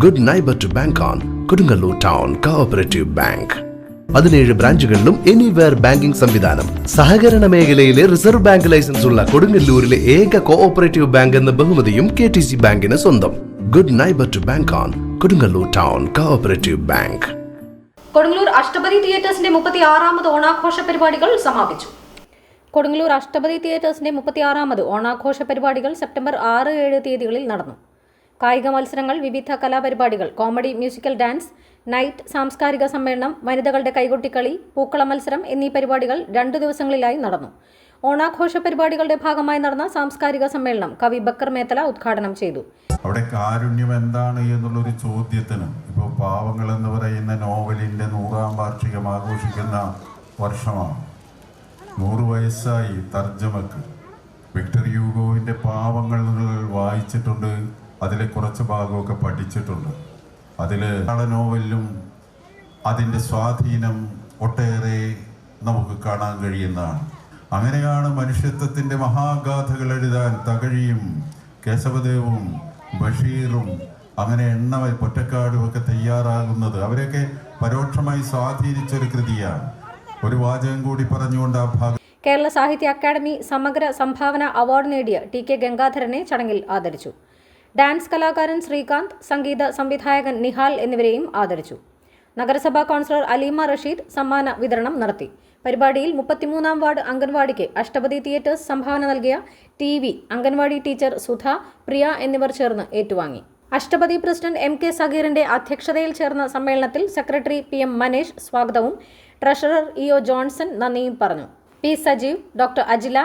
Good neighbour to bank on Kodungallur town cooperative bank. 17 ബ്രാഞ്ചുകളിലും anywhere banking സംവിധാനം. സഹകരണ മേഖലയിലെ റിസർവ് ബാങ്ക് ലൈസൻസ് ഉള്ള കൊടുങ്ങല്ലൂരിലെ ഏക കോഓപ്പറേറ്റീവ് ബാങ്ക് എന്ന ബഹുമതിയും KTC ബാങ്കിന് സ്വന്തം. Good neighbour to bank on Kodungallur town cooperative bank. Kodungallur Ashtapathi തിയേറ്റേഴ്സിന്റെ 36ാമത് ഓണാഘോഷ പരിപാടികൾ സമാപിച്ചു. കൊടുങ്ങല്ലൂർ അഷ്ടപതി തിയേറ്റേഴ്സിന്റെ 36ാമത് ഓണാഘോഷ പരിപാടികൾ സെപ്റ്റംബർ 6-7 തീയതികളിൽ നടന്നു. കായിക മത്സരങ്ങൾ, വിവിധ കലാപരിപാടികൾ, കോമഡി, മ്യൂസിക്കൽ, ഡാൻസ് നൈറ്റ്, സാംസ്കാരിക സമ്മേളനം, വനിതകളുടെ കൈകൊട്ടിക്കളി, പൂക്കള മത്സരം എന്നീ പരിപാടികൾ 2 ദിവസങ്ങളിലായി നടന്നു. ഓണാഘോഷ പരിപാടികളുടെ ഭാഗമായി നടന്ന സാംസ്കാരിക സമ്മേളനം കവി ബക്കർ മേത്തല ഉദ്ഘാടനം ചെയ്തു. അവിടെ കാരുണ്യം എന്താണ് എന്നുള്ളൊരു ചോദ്യത്തിന് ഇപ്പോൾ പാവങ്ങൾ എന്ന് പറയുന്ന നോവലിൻ്റെ 100ാം വാർഷികം ആഘോഷിക്കുന്ന വർഷമാണ്. 100 വയസ്സായി തർജ്ജമക്ക്. വിക്ടർ ഹ്യൂഗോവിൻ്റെ പാവങ്ങൾ നിങ്ങൾ വായിച്ചിട്ടുണ്ട്, അതിലെ കുറച്ച് ഭാഗമൊക്കെ പഠിച്ചിട്ടുണ്ട്. അതിൽ നോവലിലും അതിൻ്റെ സ്വാധീനം ഒട്ടേറെ നമുക്ക് കാണാൻ കഴിയുന്നതാണ്. അങ്ങനെയാണ് മനുഷ്യത്വത്തിൻ്റെ മഹാഗാഥകൾ എഴുതാൻ തകഴിയും കേശവദേവും ബഷീറും അങ്ങനെ പൊറ്റക്കാടും ഒക്കെ തയ്യാറാകുന്നത്. അവരെയൊക്കെ പരോക്ഷമായി സ്വാധീനിച്ചൊരു കൃതിയാണ്. ഒരു വാചകം കൂടി പറഞ്ഞുകൊണ്ട് ആ ഭാഗം. കേരള സാഹിത്യ അക്കാദമി സമഗ്ര സംഭാവന അവാർഡ് നേടിയ TK ഗംഗാധരനെ ചടങ്ങിൽ ആദരിച്ചു. ഡാൻസ് കലാകാരൻ ശ്രീകാന്ത്, സംഗീത സംവിധായകൻ നിഹാൽ എന്നിവരെയും ആദരിച്ചു. നഗരസഭാ കൗൺസിലർ അലീമ റഷീദ് സമ്മാന വിതരണം നടത്തി. പരിപാടിയിൽ 33ാം വാർഡ് അംഗൻവാടിക്ക് അഷ്ടപതി തിയേറ്റേഴ്സ് സംഭാവന നൽകിയ TV, അംഗൻവാടി ടീച്ചർ സുധ, പ്രിയ എന്നിവർ ചേർന്ന് ഏറ്റുവാങ്ങി. അഷ്ടപതി പ്രസിഡന്റ് MK സഗീറിന്റെ അധ്യക്ഷതയിൽ ചേർന്ന സമ്മേളനത്തിൽ സെക്രട്ടറി PM മനേഷ് സ്വാഗതവും ട്രഷറർ EO ജോൺസൺ നന്ദിയും പറഞ്ഞു. P Sajeev, doctor Ajila,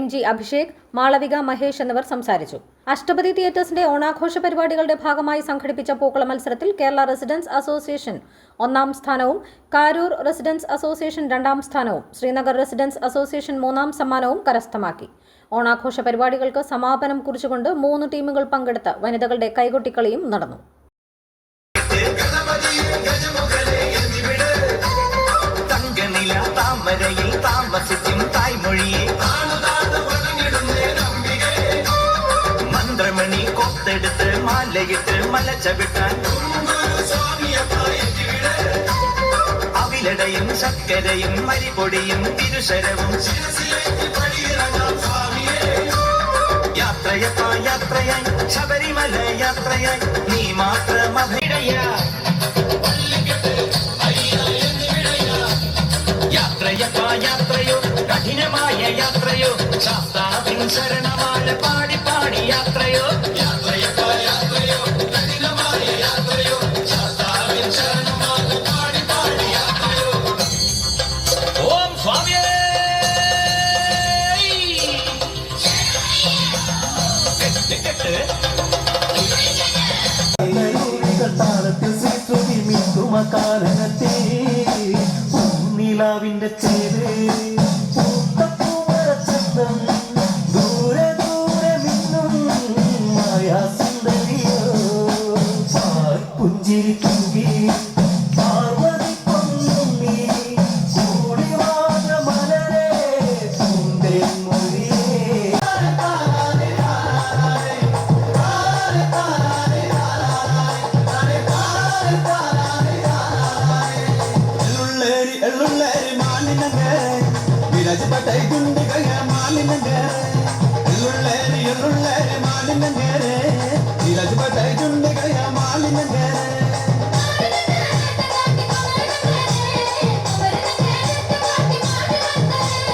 MG Abhishek, Malavika Mahesh എന്നിവർ സംസാരിച്ചു. അഷ്ടപതി തിയേറ്റേഴ്സിന്റെ ഓണാഘോഷ പരിപാടികളുടെ ഭാഗമായി സംഘടിപ്പിച്ച പൂക്കള മത്സരത്തിൽ കേരള റെസിഡൻസ് അസോസിയേഷൻ 1ാം സ്ഥാനവും, കാരൂർ റെസിഡൻസ് അസോസിയേഷൻ 2ാം സ്ഥാനവും, ശ്രീനഗർ റെസിഡൻസ് അസോസിയേഷൻ 3ാം സമ്മാനവും കരസ്ഥമാക്കി. ഓണാഘോഷ പരിപാടികൾക്ക് സമാപനം കുറിച്ചുകൊണ്ട് 3 ടീമുകൾ പങ്കെടുത്ത വനിതകളുടെ കൈകൊട്ടിക്കളിയും നടന്നു. മന്ത്രമണി കൊത്തെടുത്ത് മാലയിട്ട് മലച്ചവിട്ടാൻ അവിലടയും ശർക്കരയും മരിപൊടിയും തിരുശരവും യാത്രയപ്പ യാത്രയായി ശബരിമല യാത്രയായി നീ മാത്രം അഭിടയാ യാത്രയപ്പ യാത്രയോ കഠിനമായ യാത്രയോ ശാസ്താവിൻ ശരണമാല പാടി പാടി യാത്രയോ യാത്രയപ്പ യാത്രയോ കഠിനമായ യാത്രയോ ശാസ്താവിൻ ശരണമാല പാടി പാടി യാത്രയോ. ഓം സ്വാമിയേ നിലാവിന്റെ ചേര്